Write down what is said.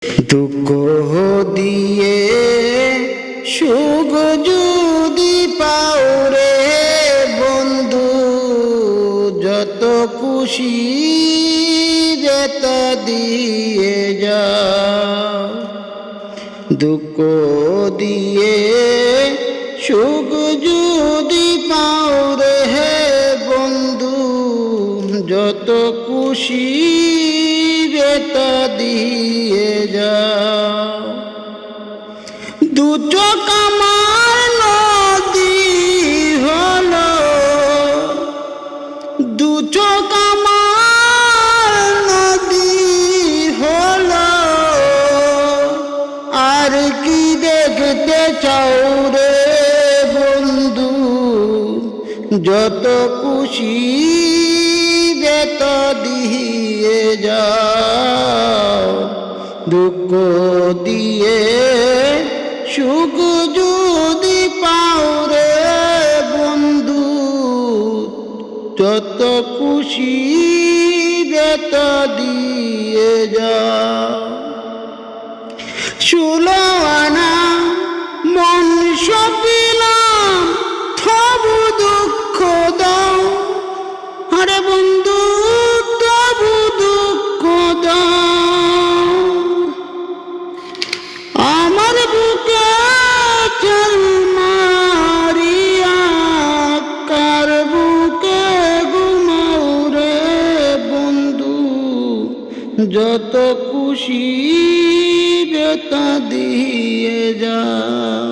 দুঃখ দিয়ে সুখ যদি পাও রে বন্ধু, যত খুশি যেত দিয়ে যাও। দুঃখ দিয়ে সুখ যদি পাও রে বন্ধু, যত খুশি যেত দিয়ে যাও। দু চোখ আমার নদী হলো, দু চোখ আমার নদী হলো, আর কি দেখতে চাও রে বন্ধু, যত খুশি যেত দিয়ে যাও। দুঃখ দিয়ে সুখ যদি পাও রে বন্ধু, যত খুশি যেত দিয়ে যাও। 16 আনা মন সপিলাম তবু দুঃখ দাও, আরে বন্ধু তবু দুঃখ দাও। আমার বুকে চল মারিয়া কার বুকে ঘুমাও রে বন্ধু, যত খুশি যেত দিয়ে যাও।